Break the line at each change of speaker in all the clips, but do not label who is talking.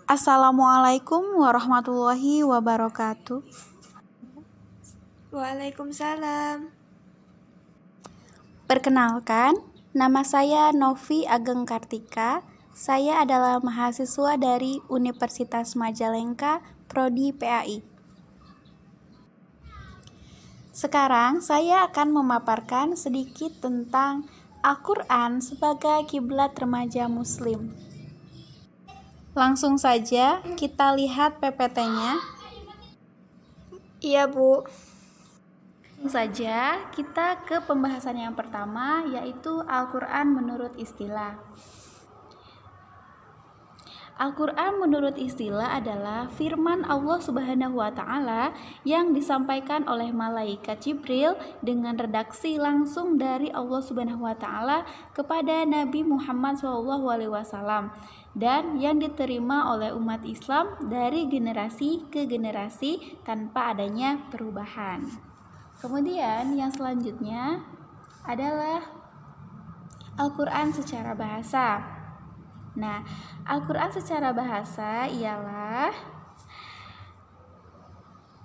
Assalamualaikum warahmatullahi wabarakatuh.
Waalaikumsalam.
Perkenalkan, nama saya Novi Ageng Kartika. Saya adalah mahasiswa dari Universitas Majalengka, Prodi PAI. Sekarang saya akan memaparkan sedikit tentang Al-Quran sebagai kiblat remaja Muslim. Langsung saja kita lihat PPT-nya.
Iya, Bu.
Langsung saja kita ke pembahasan yang pertama, yaitu Al-Quran menurut istilah. Al-Quran menurut istilah adalah firman Allah Subhanahu wa Ta'ala yang disampaikan oleh malaikat Jibril dengan redaksi langsung dari Allah Subhanahu wa Ta'ala kepada Nabi Muhammad SAW dan yang diterima oleh umat Islam dari generasi ke generasi tanpa adanya perubahan. Kemudian yang selanjutnya adalah Al-Quran secara bahasa. Nah, Al-Quran secara bahasa ialah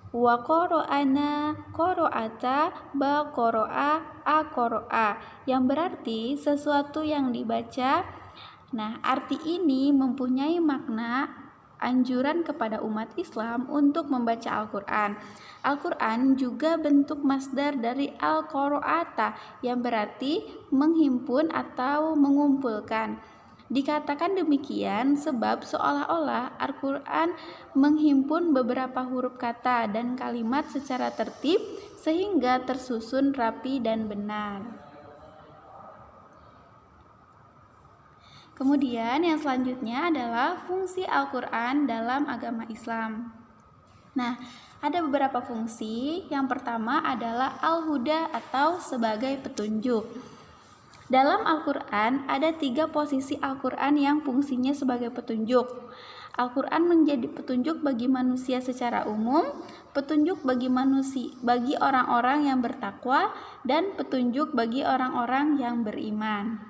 wa qoro'ana qoro'ata ba qoro'a a qoro'a, yang berarti sesuatu yang dibaca. Nah, arti ini mempunyai makna anjuran kepada umat Islam untuk membaca Al-Quran. Al-Quran juga bentuk masdar dari al-qoro'ata yang berarti menghimpun atau mengumpulkan. Dikatakan demikian sebab seolah-olah Al-Quran menghimpun beberapa huruf kata dan kalimat secara tertib sehingga tersusun rapi dan benar. Kemudian yang selanjutnya adalah fungsi Al-Quran dalam agama Islam. Nah, ada beberapa fungsi. Yang pertama adalah al-huda atau sebagai petunjuk. Dalam Al-Quran ada 3 posisi Al-Quran yang fungsinya sebagai petunjuk. Al-Quran menjadi petunjuk bagi manusia secara umum, petunjuk bagi orang-orang yang bertakwa, dan petunjuk bagi orang-orang yang beriman.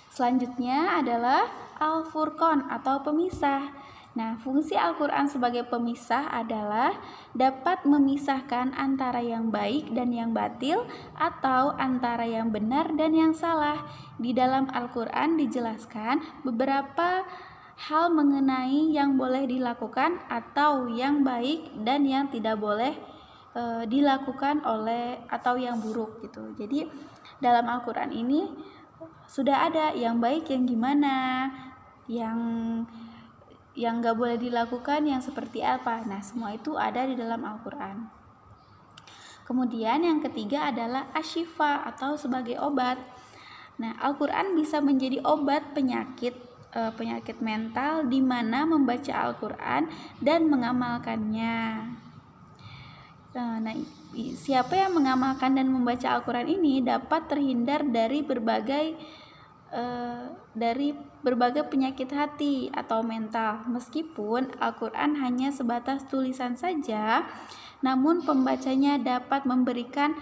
Selanjutnya adalah Al-Furqan atau pemisah. Nah, fungsi Al-Quran sebagai pemisah adalah dapat memisahkan antara yang baik dan yang batil atau antara yang benar dan yang salah. Di dalam Al-Quran dijelaskan beberapa hal mengenai yang boleh dilakukan atau yang baik dan yang tidak boleh dilakukan atau yang buruk gitu. Jadi dalam Al-Quran ini sudah ada yang baik yang gimana, yang gak boleh dilakukan yang seperti apa. Nah, semua itu ada di dalam Al-Quran. Kemudian yang ketiga adalah asyifa atau sebagai obat. Nah, Al-Quran bisa menjadi obat penyakit mental di mana membaca Al-Quran dan mengamalkannya. Nah, siapa yang mengamalkan dan membaca Al-Quran ini dapat terhindar dari berbagai penyakit hati atau mental. Meskipun Al-Quran hanya sebatas tulisan saja, namun pembacanya dapat memberikan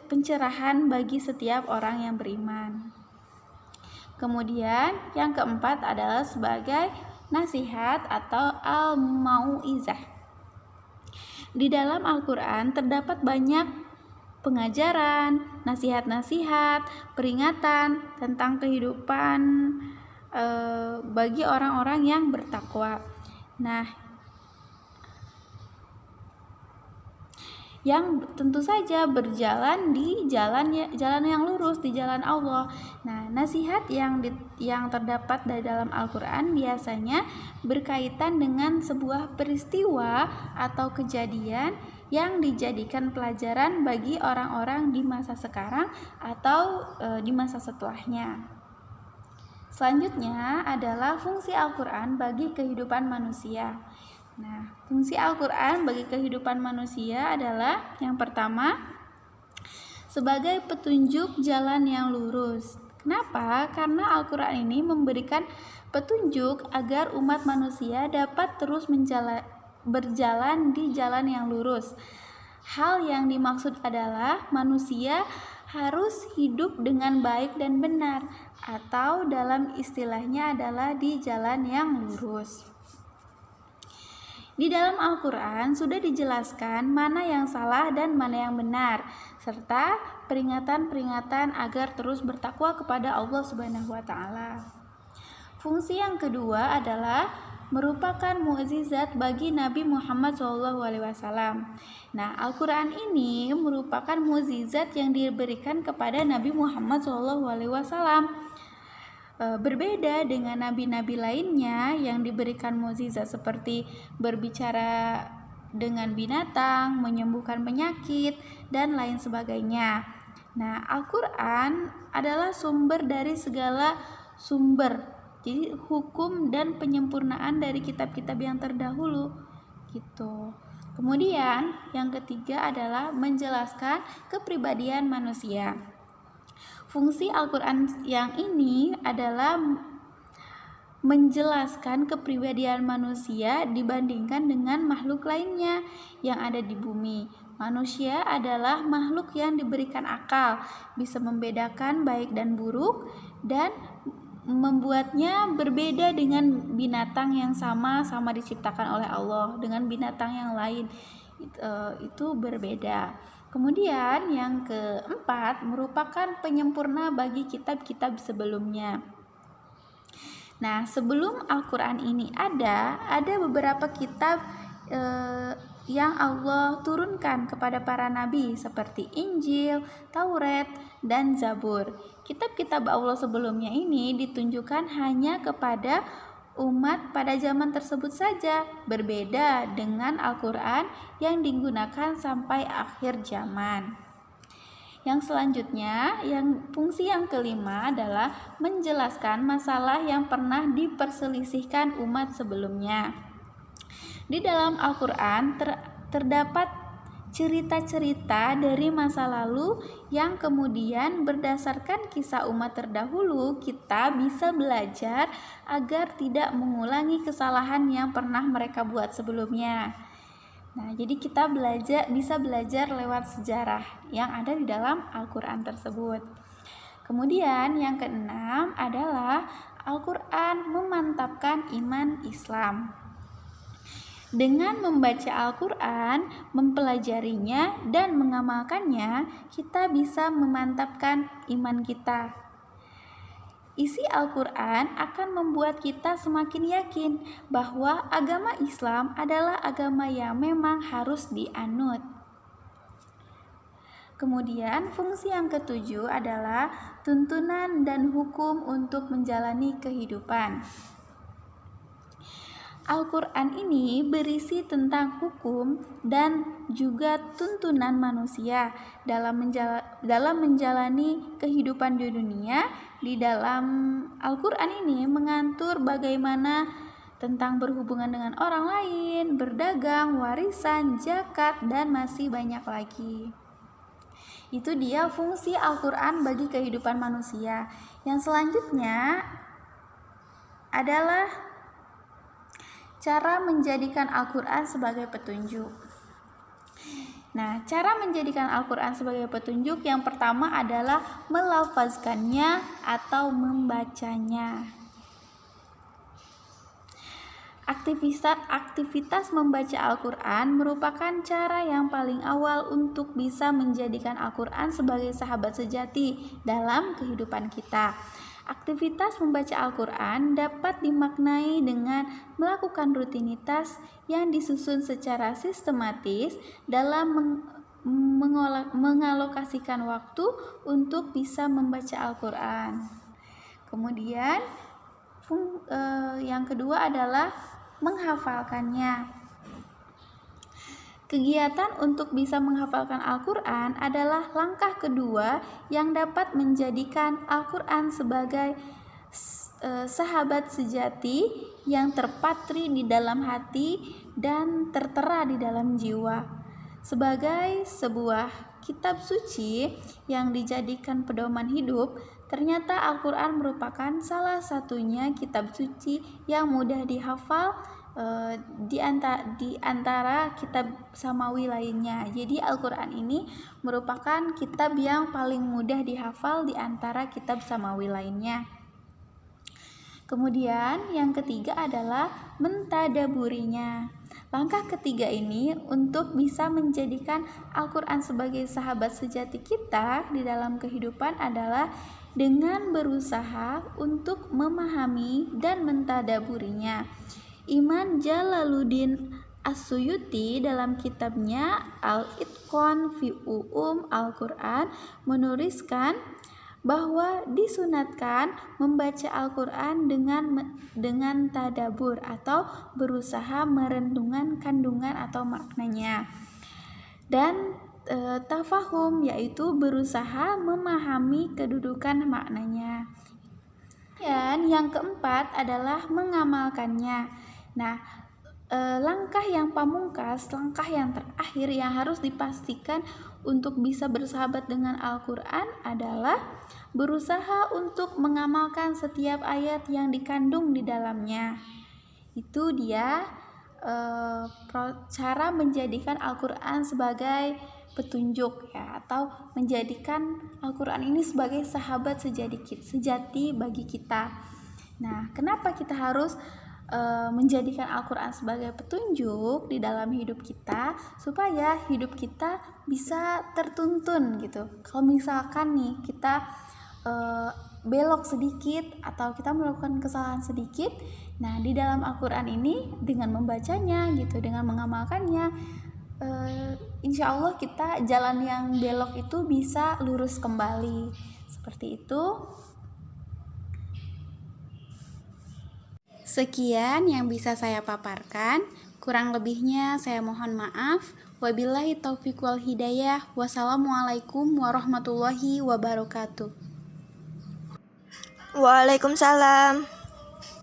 pencerahan bagi setiap orang yang beriman. Kemudian yang keempat adalah sebagai nasihat atau al-mau'izah. Di dalam Al-Quran terdapat banyak pengajaran, nasihat-nasihat, peringatan tentang kehidupan bagi orang-orang yang bertakwa. Nah, yang tentu saja berjalan di jalan yang lurus, di jalan Allah. Nah, nasihat yang terdapat dari dalam Al-Quran biasanya berkaitan dengan sebuah peristiwa atau kejadian yang dijadikan pelajaran bagi orang-orang di masa sekarang atau di masa setelahnya. Selanjutnya adalah fungsi Al-Quran bagi kehidupan manusia. Nah, fungsi Al-Quran bagi kehidupan manusia adalah yang pertama, sebagai petunjuk jalan yang lurus. Kenapa? Karena Al-Quran ini memberikan petunjuk agar umat manusia dapat terus berjalan di jalan yang lurus. Hal yang dimaksud adalah manusia harus hidup dengan baik dan benar. atau dalam istilahnya adalah di jalan yang lurus. Di dalam Al-Quran sudah dijelaskan mana yang salah dan mana yang benar, serta peringatan-peringatan agar terus bertakwa kepada Allah Subhanahu wa Ta'ala. Fungsi yang kedua adalah merupakan mukjizat bagi Nabi Muhammad SAW. Nah, Al-Quran ini merupakan mukjizat yang diberikan kepada Nabi Muhammad SAW. Berbeda dengan nabi-nabi lainnya yang diberikan mukjizat seperti berbicara dengan binatang, menyembuhkan penyakit, dan lain sebagainya. Nah, Al-Quran adalah sumber dari segala sumber. Jadi hukum dan penyempurnaan dari kitab-kitab yang terdahulu gitu. Kemudian yang ketiga adalah menjelaskan kepribadian manusia. Fungsi Al-Quran yang ini adalah menjelaskan kepribadian manusia dibandingkan dengan makhluk lainnya yang ada di bumi. Manusia adalah makhluk yang diberikan akal, bisa membedakan baik dan buruk, dan membuatnya berbeda dengan binatang yang sama-sama diciptakan oleh Allah. Dengan binatang yang lain itu berbeda. Kemudian yang keempat merupakan penyempurna bagi kitab-kitab sebelumnya. Nah, sebelum Al-Quran ini ada beberapa kitab yang Allah turunkan kepada para nabi seperti Injil, Taurat, dan Zabur. Kitab-kitab Allah sebelumnya ini ditunjukkan hanya kepada umat pada zaman tersebut saja, berbeda dengan Al-Quran yang digunakan sampai akhir zaman. Yang selanjutnya, fungsi yang kelima adalah menjelaskan masalah yang pernah diperselisihkan umat sebelumnya. Di dalam Al-Quran terdapat cerita-cerita dari masa lalu yang kemudian berdasarkan kisah umat terdahulu kita bisa belajar agar tidak mengulangi kesalahan yang pernah mereka buat sebelumnya. Nah, jadi kita bisa belajar lewat sejarah yang ada di dalam Al-Quran tersebut. Kemudian yang keenam adalah Al-Quran memantapkan iman Islam. Dengan membaca Al-Quran, mempelajarinya, dan mengamalkannya, kita bisa memantapkan iman kita. Isi Al-Quran akan membuat kita semakin yakin bahwa agama Islam adalah agama yang memang harus dianut. Kemudian fungsi yang ketujuh adalah tuntunan dan hukum untuk menjalani kehidupan. Al-Quran ini berisi tentang hukum dan juga tuntunan manusia dalam menjalani kehidupan di dunia. Di dalam Al-Quran ini mengatur bagaimana tentang berhubungan dengan orang lain, berdagang, warisan, zakat, dan masih banyak lagi. Itu dia fungsi Al-Quran bagi kehidupan manusia. Yang selanjutnya adalah cara menjadikan Al-Quran sebagai petunjuk. Nah, cara menjadikan Al-Quran sebagai petunjuk yang pertama adalah melafazkannya atau membacanya. Aktivitas membaca Al-Quran merupakan cara yang paling awal untuk bisa menjadikan Al-Quran sebagai sahabat sejati dalam kehidupan kita. Aktivitas membaca Al-Quran dapat dimaknai dengan melakukan rutinitas yang disusun secara sistematis dalam mengalokasikan waktu untuk bisa membaca Al-Quran. Kemudian yang kedua adalah menghafalkannya. Kegiatan untuk bisa menghafalkan Al-Quran adalah langkah kedua yang dapat menjadikan Al-Quran sebagai sahabat sejati yang terpatri di dalam hati dan tertera di dalam jiwa. Sebagai sebuah kitab suci yang dijadikan pedoman hidup, ternyata Al-Quran merupakan salah satunya kitab suci yang mudah dihafal di antara kitab samawi lainnya. Jadi Al-Quran ini merupakan kitab yang paling mudah dihafal di antara kitab samawi lainnya. Kemudian yang ketiga adalah mentadaburinya. Langkah ketiga ini untuk bisa menjadikan Al-Quran sebagai sahabat sejati kita di dalam kehidupan adalah dengan berusaha untuk memahami dan mentadaburinya. Imam Jalaluddin As-Suyuti dalam kitabnya Al-Itqan fi Al-Quran menuliskan bahwa disunatkan membaca Al-Quran dengan tadabur atau berusaha merenungkan kandungan atau maknanya, dan tafahum yaitu berusaha memahami kedudukan maknanya. Dan yang keempat adalah mengamalkannya. Nah, langkah yang pamungkas, langkah yang terakhir yang harus dipastikan untuk bisa bersahabat dengan Al-Quran adalah berusaha untuk mengamalkan setiap ayat yang dikandung di dalamnya. Itu dia cara menjadikan Al-Quran sebagai petunjuk ya, atau menjadikan Al-Quran ini sebagai sahabat sejati bagi kita. Nah, kenapa kita harus menjadikan Al-Quran sebagai petunjuk di dalam hidup kita, supaya hidup kita bisa tertuntun gitu. Kalau misalkan nih kita belok sedikit atau kita melakukan kesalahan sedikit, nah di dalam Al-Quran ini dengan membacanya gitu, dengan mengamalkannya, insya Allah kita jalan yang belok itu bisa lurus kembali. Seperti itu. Sekian yang bisa saya paparkan, kurang lebihnya saya mohon maaf. Wabillahi taufiq wal hidayah. Wassalamualaikum warahmatullahi wabarakatuh.
Waalaikumsalam.